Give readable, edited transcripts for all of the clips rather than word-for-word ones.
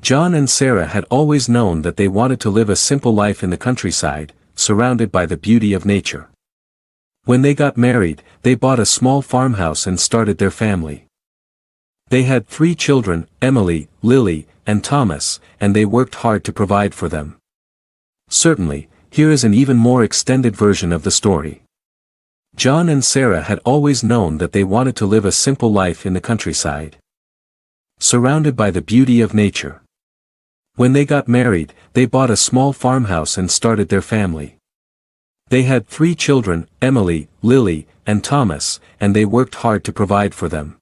John and Sarah had always known that they wanted to live a simple life in the countryside, surrounded by the beauty of nature. When they got married, they bought a small farmhouse and started their family. They had 3 children, Emily, Lily, and Thomas, and they worked hard to provide for them. Certainly, here is an even more extended version of the story. John and Sarah had always known that they wanted to live a simple life in the countryside, surrounded by the beauty of nature. When they got married, they bought a small farmhouse and started their family. They had 3 children, Emily, Lily, and Thomas, and they worked hard to provide for them.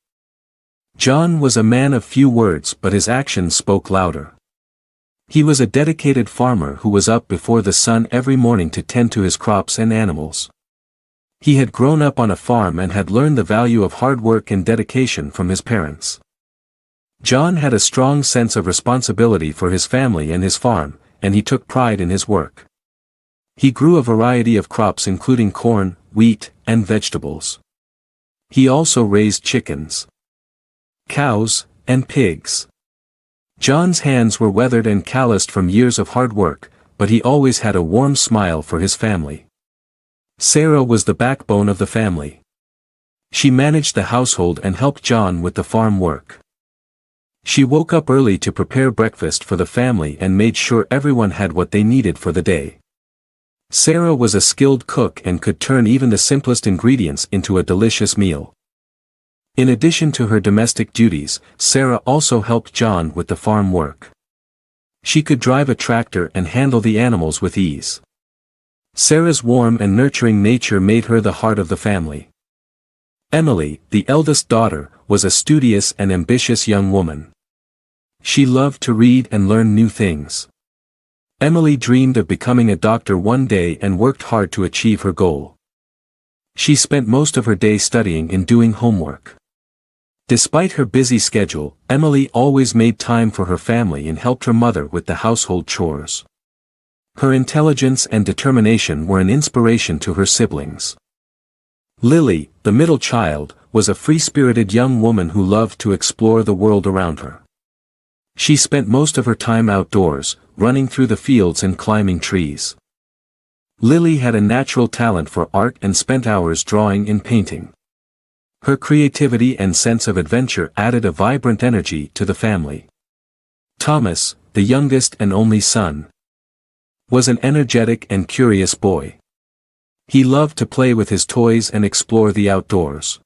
John was a man of few words, but his actions spoke louder. He was a dedicated farmer who was up before the sun every morning to tend to his crops and animals. He had grown up on a farm and had learned the value of hard work and dedication from his parents. John had a strong sense of responsibility for his family and his farm, and he took pride in his work. He grew a variety of crops including corn, wheat, and vegetables. He also raised chickens, cows, and pigs. John's hands were weathered and calloused from years of hard work, but he always had a warm smile for his family. Sarah was the backbone of the family. She managed the household and helped John with the farm work. She woke up early to prepare breakfast for the family and made sure everyone had what they needed for the day. Sarah was a skilled cook and could turn even the simplest ingredients into a delicious meal. In addition to her domestic duties, Sarah also helped John with the farm work. She could drive a tractor and handle the animals with ease. Sarah's warm and nurturing nature made her the heart of the family. Emily, the eldest daughter, was a studious and ambitious young woman. She loved to read and learn new things. Emily dreamed of becoming a doctor one day and worked hard to achieve her goal. She spent most of her day studying and doing homework. Despite her busy schedule, Emily always made time for her family and helped her mother with the household chores. Her intelligence and determination were an inspiration to her siblings. Lily, the middle child, was a free-spirited young woman who loved to explore the world around her. She spent most of her time outdoors, running through the fields and climbing trees. Lily had a natural talent for art and spent hours drawing and painting. Her creativity and sense of adventure added a vibrant energy to the family. Thomas, the youngest and only son, was an energetic and curious boy. He loved to play with his toys and explore the outdoors.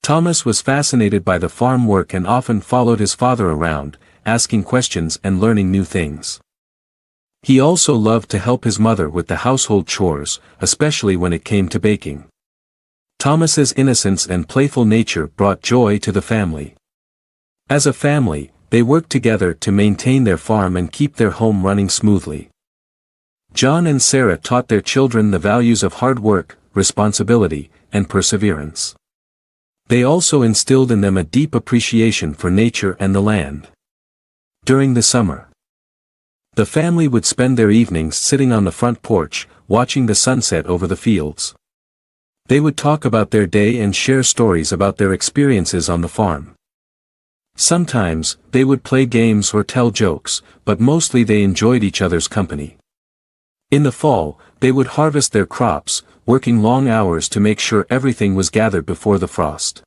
Thomas was fascinated by the farm work and often followed his father around, asking questions and learning new things. He also loved to help his mother with the household chores, especially when it came to baking. Thomas's innocence and playful nature brought joy to the family. As a family, they worked together to maintain their farm and keep their home running smoothly. John and Sarah taught their children the values of hard work, responsibility, and perseverance. They also instilled in them a deep appreciation for nature and the land. During the summer, the family would spend their evenings sitting on the front porch, watching the sunset over the fields. They would talk about their day and share stories about their experiences on the farm. Sometimes, they would play games or tell jokes, but mostly they enjoyed each other's company. In the fall, they would harvest their crops, working long hours to make sure everything was gathered before the frost.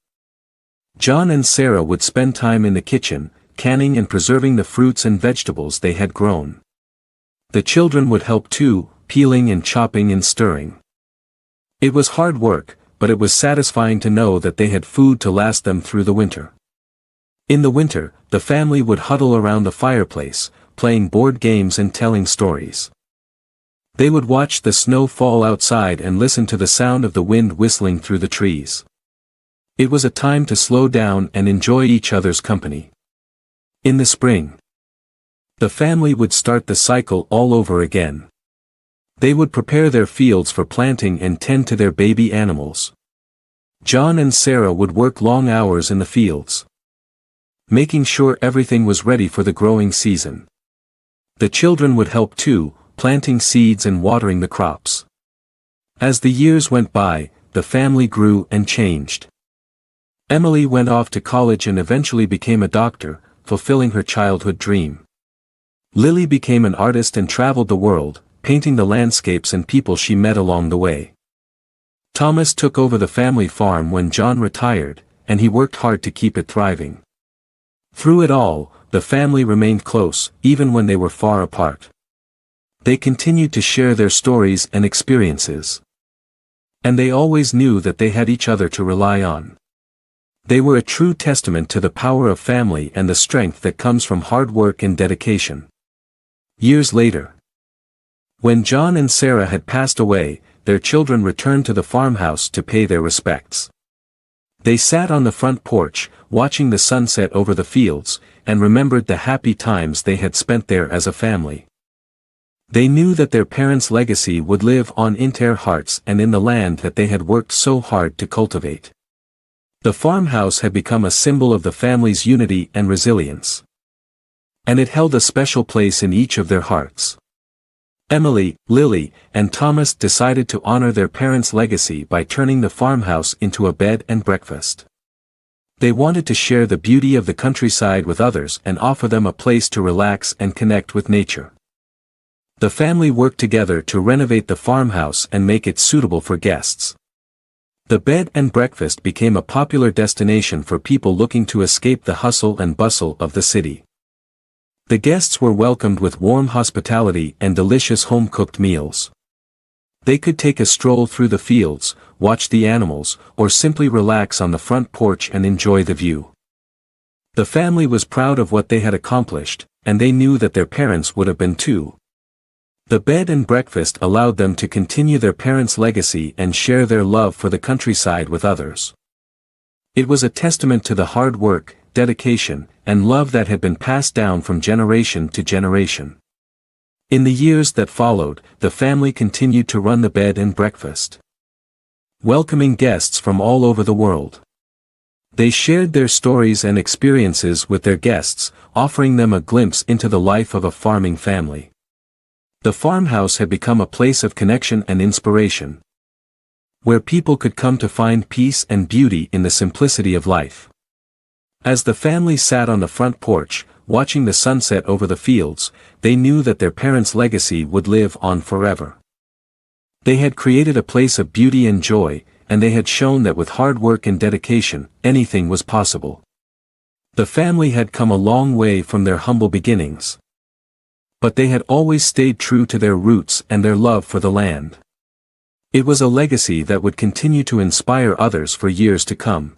John and Sarah would spend time in the kitchen, canning and preserving the fruits and vegetables they had grown. The children would help too, peeling and chopping and stirring. It was hard work, but it was satisfying to know that they had food to last them through the winter. In the winter, the family would huddle around the fireplace, playing board games and telling stories. They would watch the snow fall outside and listen to the sound of the wind whistling through the trees. It was a time to slow down and enjoy each other's company. In the spring, the family would start the cycle all over again. They would prepare their fields for planting and tend to their baby animals. John and Sarah would work long hours in the fields, making sure everything was ready for the growing season. The children would help too, planting seeds and watering the crops. As the years went by, the family grew and changed. Emily went off to college and eventually became a doctor, fulfilling her childhood dream. Lily became an artist and traveled the world, painting the landscapes and people she met along the way. Thomas took over the family farm when John retired, and he worked hard to keep it thriving. Through it all, the family remained close, even when they were far apart. They continued to share their stories and experiences. And they always knew that they had each other to rely on. They were a true testament to the power of family and the strength that comes from hard work and dedication. Years later, when John and Sarah had passed away, their children returned to the farmhouse to pay their respects. They sat on the front porch, watching the sunset over the fields, and remembered the happy times they had spent there as a family. They knew that their parents' legacy would live on in their hearts and in the land that they had worked so hard to cultivate. The farmhouse had become a symbol of the family's unity and resilience. And it held a special place in each of their hearts. Emily, Lily, and Thomas decided to honor their parents' legacy by turning the farmhouse into a bed and breakfast. They wanted to share the beauty of the countryside with others and offer them a place to relax and connect with nature. The family worked together to renovate the farmhouse and make it suitable for guests. The bed and breakfast became a popular destination for people looking to escape the hustle and bustle of the city. The guests were welcomed with warm hospitality and delicious home-cooked meals. They could take a stroll through the fields, watch the animals, or simply relax on the front porch and enjoy the view. The family was proud of what they had accomplished, and they knew that their parents would have been too. The bed and breakfast allowed them to continue their parents' legacy and share their love for the countryside with others. It was a testament to the hard work, dedication, and love that had been passed down from generation to generation. In the years that followed, the family continued to run the bed and breakfast, welcoming guests from all over the world. They shared their stories and experiences with their guests, offering them a glimpse into the life of a farming family. The farmhouse had become a place of connection and inspiration, where people could come to find peace and beauty in the simplicity of life. As the family sat on the front porch, watching the sunset over the fields, they knew that their parents' legacy would live on forever. They had created a place of beauty and joy, and they had shown that with hard work and dedication, anything was possible. The family had come a long way from their humble beginnings. But they had always stayed true to their roots and their love for the land. It was a legacy that would continue to inspire others for years to come.